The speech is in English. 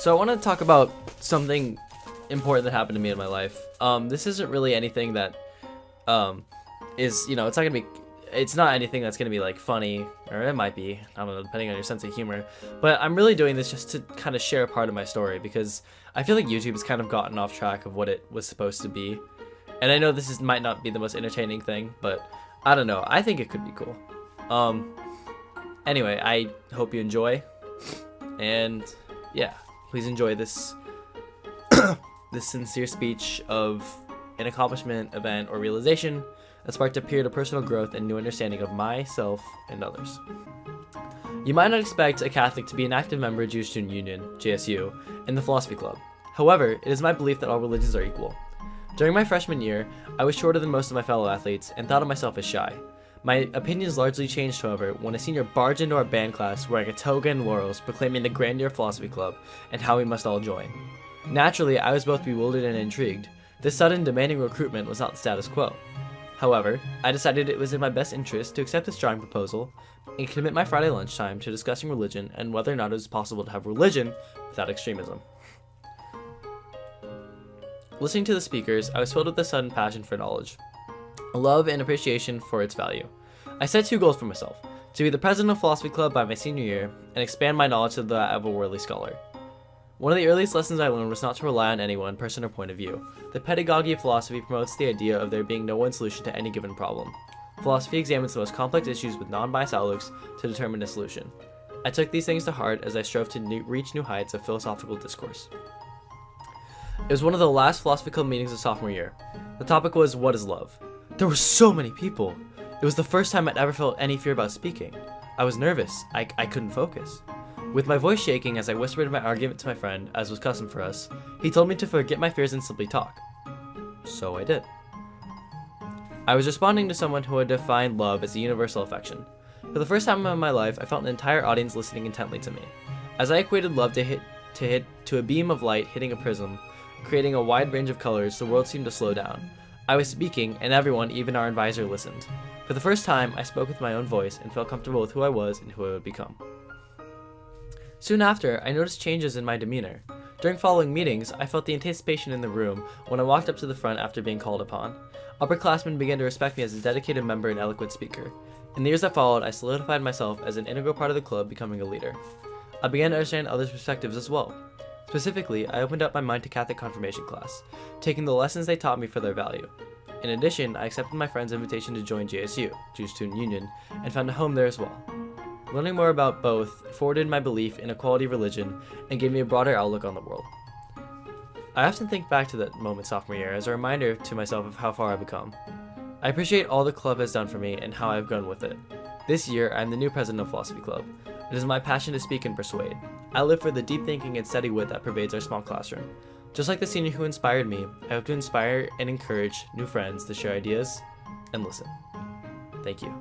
So I want to talk about something important that happened to me in my life. This isn't really anything that is, it's not gonna be, it's not anything that's gonna be like funny, or it might be, I don't know, depending on your sense of humor. But I'm really doing this just to kind of share a part of my story, because I feel like YouTube has kind of gotten off track of what it was supposed to be. And I know might not be the most entertaining thing, but I don't know, I think it could be cool. Anyway, I hope you enjoy, and yeah, please enjoy this this sincere speech of an accomplishment, event, or realization that sparked a period of personal growth and new understanding of myself and others. You might not expect a Catholic to be an active member of Jewish Student Union, JSU, in the Philosophy Club. However, it is my belief that all religions are equal. During my freshman year, I was shorter than most of my fellow athletes and thought of myself as shy. My opinions largely changed, however, when a senior barged into our band class wearing a toga and laurels, proclaiming the grandeur of Philosophy Club and how we must all join. Naturally, I was both bewildered and intrigued. This sudden, demanding recruitment was not the status quo. However, I decided it was in my best interest to accept this drawing proposal and commit my Friday lunchtime to discussing religion and whether or not it was possible to have religion without extremism. Listening to the speakers, I was filled with a sudden passion for knowledge, a love and appreciation for its value. I set 2 goals for myself: to be the president of Philosophy Club by my senior year and expand my knowledge to that of a worldly scholar. One of the earliest lessons I learned was not to rely on any one person or point of view. The pedagogy of philosophy promotes the idea of there being no one solution to any given problem. Philosophy examines the most complex issues with non-biased outlooks to determine a solution. I took these things to heart as I strove to reach new heights of philosophical discourse. It was one of the last Philosophy Club meetings of sophomore year. The topic was, what is love? There were so many people. It was the first time I'd ever felt any fear about speaking. I was nervous. I couldn't focus. With my voice shaking as I whispered my argument to my friend, as was custom for us, he told me to forget my fears and simply talk. So I did. I was responding to someone who had defined love as a universal affection. For the first time in my life, I felt an entire audience listening intently to me. As I equated love to a beam of light hitting a prism, creating a wide range of colors, the world seemed to slow down. I was speaking, and everyone, even our advisor, listened. For the first time, I spoke with my own voice and felt comfortable with who I was and who I would become. Soon after, I noticed changes in my demeanor. During following meetings, I felt the anticipation in the room when I walked up to the front after being called upon. Upperclassmen began to respect me as a dedicated member and eloquent speaker. In the years that followed, I solidified myself as an integral part of the club, becoming a leader. I began to understand others' perspectives as well. Specifically, I opened up my mind to Catholic confirmation class, taking the lessons they taught me for their value. In addition, I accepted my friend's invitation to join JSU, Jewish Student Union, and found a home there as well. Learning more about both forwarded my belief in equality of religion and gave me a broader outlook on the world. I often think back to that moment sophomore year as a reminder to myself of how far I've become. I appreciate all the club has done for me and how I've grown with it. This year, I'm the new president of Philosophy Club. It is my passion to speak and persuade. I live for the deep thinking and steady wit that pervades our small classroom. Just like the senior who inspired me, I hope to inspire and encourage new friends to share ideas and listen. Thank you.